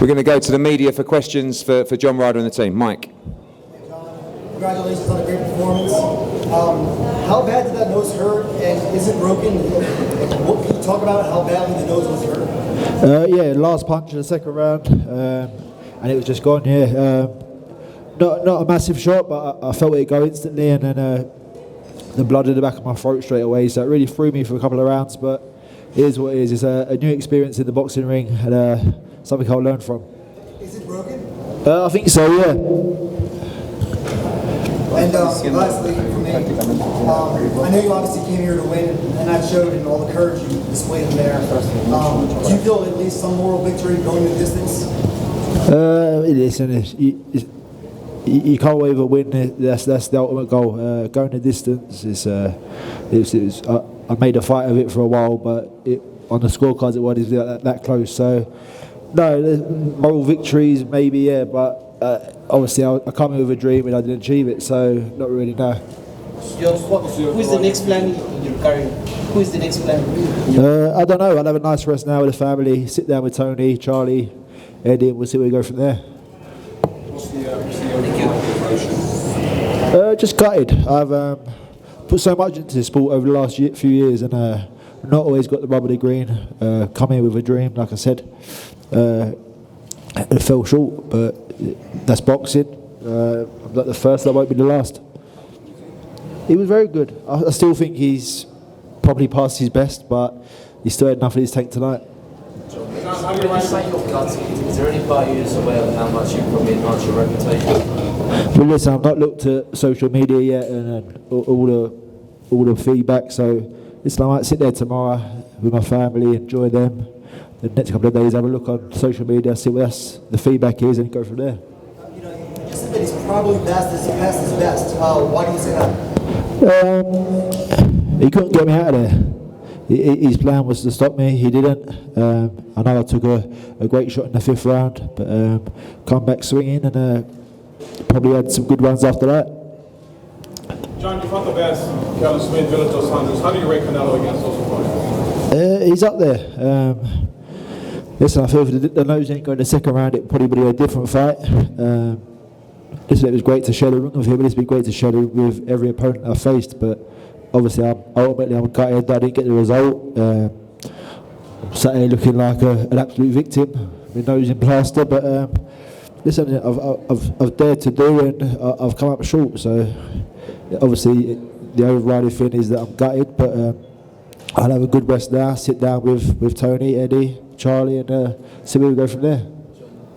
We're going to go to the media for questions for John Ryder and the team. Mike. Congratulations on a great performance. How bad did that nose hurt, and is it broken? What can you talk about how badly the nose was hurt? Yeah, last punch in the second round, and it was just gone. Yeah, not a massive shot, but I felt it go instantly, and then the blood in the back of my throat straight away. So it really threw me for a couple of rounds, but it is what it is. It's a new experience in the boxing ring, and something I'll learn from. Is it broken? I think so. Yeah. And lastly, for me, I know you obviously came here to win, and that showed in all the courage you displayed in there. Do you feel at least some moral victory going the distance? Listen, you can't ever win. That's the ultimate goal. Going the distance is. I made a fight of it for a while, but on the scorecards it wasn't that close. So, no, moral victories maybe, yeah, but. Obviously, I come in with a dream and I didn't achieve it, so not really, no. Who's the next plan in your career? Who is the next plan? I don't know. I'll have a nice rest now with the family, sit down with Tony, Charlie, Eddie, and we'll see where we go from there. What's the emotion? Just gutted. I've put so much into this sport over the last few years and not always got the rub of the green. Come here with a dream, like I said. It fell short, but that's boxing. I'm not the first, I won't be the last. He was very good. I still think he's probably past his best, but he still had enough in his tank tonight. How do you say your guts? Is there any part you're aware of how much you probably enhance your reputation? Well, listen, I've not looked at social media yet and all the feedback, so listen, I might sit there tomorrow with my family, enjoy them. The next couple of days, have a look on social media, see what the feedback is, and go from there. You just said that he's probably past his best. Why do you say that? He couldn't get me out of there. His plan was to stop me. He didn't. I know I took a great shot in the 5th round, but come back swinging and probably had some good runs after that. John, you fought the best. Canelo Smith, Villa Dos Santos. How do you rate Canelo against those opponents? He's up there. Listen, I feel if the nose ain't going the second round, it probably would be a different fight. Listen, it was great to share the ring with him, and it's been great to share it with every opponent I faced. But obviously, I'm gutted that I didn't get the result. Sat here looking like an absolute victim, with nose in plaster. But listen, I've dared to do, and I've come up short. So obviously, the overriding thing is that I'm gutted, but I'll have a good rest now. Sit down with Tony, Eddie, Charlie, and see where we go from there.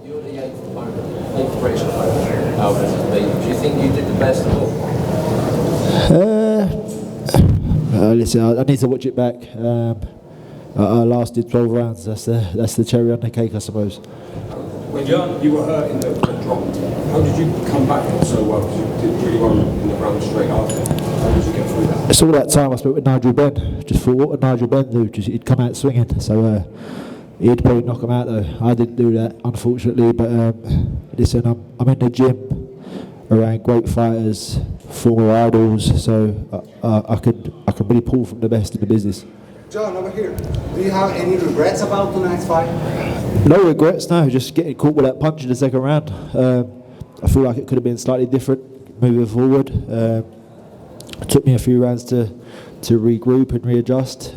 You're the 8th British opponent Alvarez has beaten. Do you think you did the best of all? Listen, I need to watch it back. I lasted 12 rounds. That's the cherry on the cake, I suppose. When you were hurt in the drop, how did you come back so well? Because you did really well in the round straight after. How did you get through that? It's all that time I spent with Nigel Benn. Just thought, what would Nigel Benn do? Just, he'd come out swinging. So he'd probably knock him out though. I didn't do that, unfortunately. But listen, I'm in the gym around great fighters, former idols. So I can really pull from the best in the business. John, over here. Do you have any regrets about tonight's fight? No regrets, no. Just getting caught with that punch in the second round. I feel like it could have been slightly different moving forward. It took me a few rounds to regroup and readjust.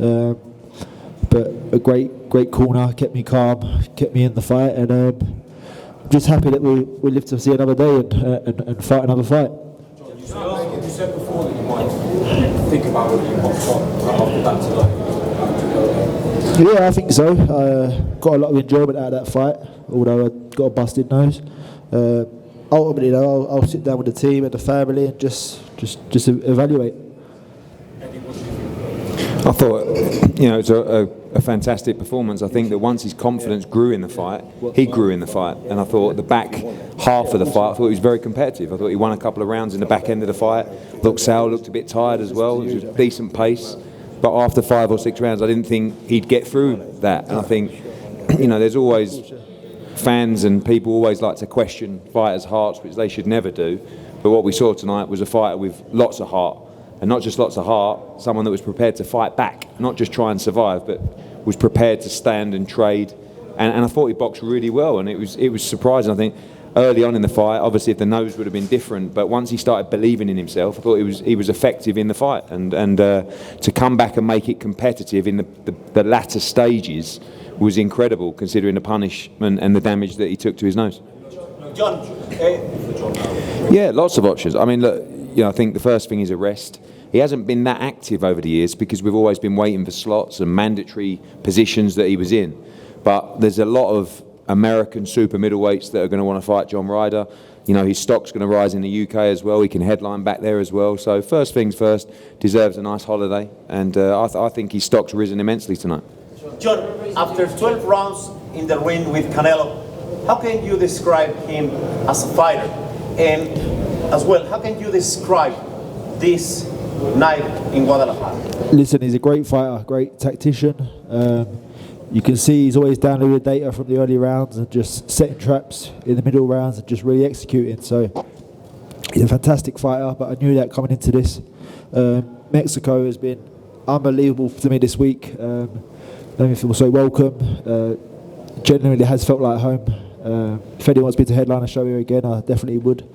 But a great corner, kept me calm, kept me in the fight, and I'm just happy that we live to see another day and fight another fight. John, you said before that you might think about whether you box on after that tonight. Yeah, I think so. Got a lot of enjoyment out of that fight, although I got a busted nose. Ultimately, though, I'll sit down with the team and the family and just evaluate. I thought, it's a fantastic performance. I think that once his confidence grew in the fight, he grew in the fight. And I thought the back half of the fight, I thought he was very competitive. I thought he won a couple of rounds in the back end of the fight. I thought Sal looked a bit tired as well. It was a decent pace. But after 5 or 6 rounds, I didn't think he'd get through that. And I think, there's always fans and people always like to question fighters' hearts, which they should never do. But what we saw tonight was a fighter with lots of heart. And not just lots of heart, someone that was prepared to fight back, not just try and survive, but was prepared to stand and trade and I thought he boxed really well, and it was surprising. I think early on in the fight, obviously if the nose would have been different, but once he started believing in himself, I thought he was effective in the fight, and to come back and make it competitive in the latter stages was incredible, considering the punishment and the damage that he took to his nose. John, Yeah, lots of options. I mean, look, I think the first thing is a rest. He hasn't been that active over the years because we've always been waiting for slots and mandatory positions that he was in. But there's a lot of American super middleweights that are going to want to fight John Ryder. His stock's going to rise in the UK as well. He can headline back there as well. So first things first, deserves a nice holiday. And I think his stock's risen immensely tonight. John, after 12 rounds in the ring with Canelo, how can you describe him as a fighter? And as well, how can you describe this night in Guadalajara? Listen, he's a great fighter, great tactician. You can see he's always downloaded data from the early rounds and just setting traps in the middle rounds and just really executing. So he's a fantastic fighter, but I knew that coming into this. Mexico has been unbelievable to me this week. Made me feel so welcome. Genuinely has felt like home. If anyone wants me to headline a show here again, I definitely would.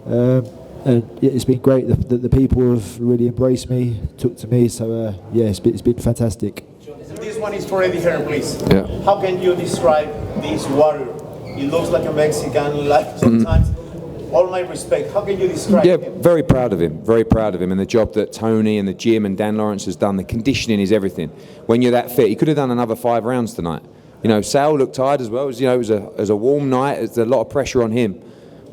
And yeah, it's been great. The people have really embraced me, took to me. So yeah, it's been fantastic. This one is for Eddie Hearn, please. Yeah. How can you describe this warrior? He looks like a Mexican, like sometimes. All my respect. How can you describe him? Very proud of him. Very proud of him, and the job that Tony and the gym and Dan Lawrence has done. The conditioning is everything. When you're that fit, he could have done another 5 rounds tonight. Sal looked tired as well. It was a warm night. There's a lot of pressure on him.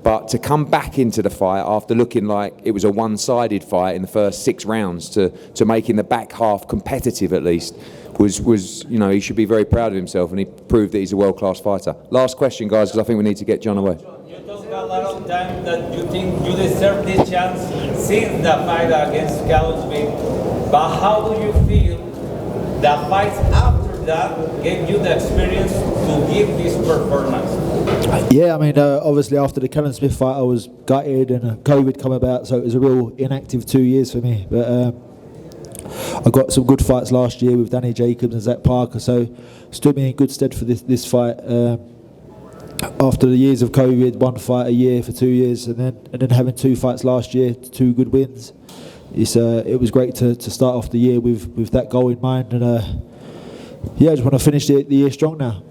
But to come back into the fight after looking like it was a one-sided fight in the first 6 rounds to making the back half competitive at least was he should be very proud of himself, and he proved that he's a world-class fighter. Last question, guys, because I think we need to get John away. You talk a lot of time that you think you deserve this chance since the fight against Canelo, but how do you feel the fights after that gave you the experience to give this performance? Yeah, I mean, obviously after the Callum Smith fight, I was gutted and COVID come about, so it was a real inactive 2 years for me. But I got some good fights last year with Danny Jacobs and Zach Parker, so stood me in good stead for this fight. After the years of COVID, 1 fight a year for 2 years, and then having 2 fights last year, 2 good wins. It was great to start off the year with that goal in mind, and yeah, I just want to finish the year strong now.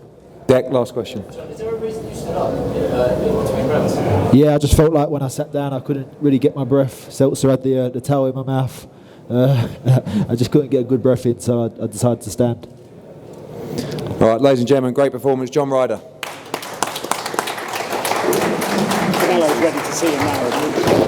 Deck, last question. Is there a reason you stood up in between rounds? Yeah, I just felt like when I sat down, I couldn't really get my breath. Seltzer had the towel in my mouth. I just couldn't get a good breath in, so I decided to stand. All right, ladies and gentlemen, great performance, John Ryder. Canelo's ready to see him now.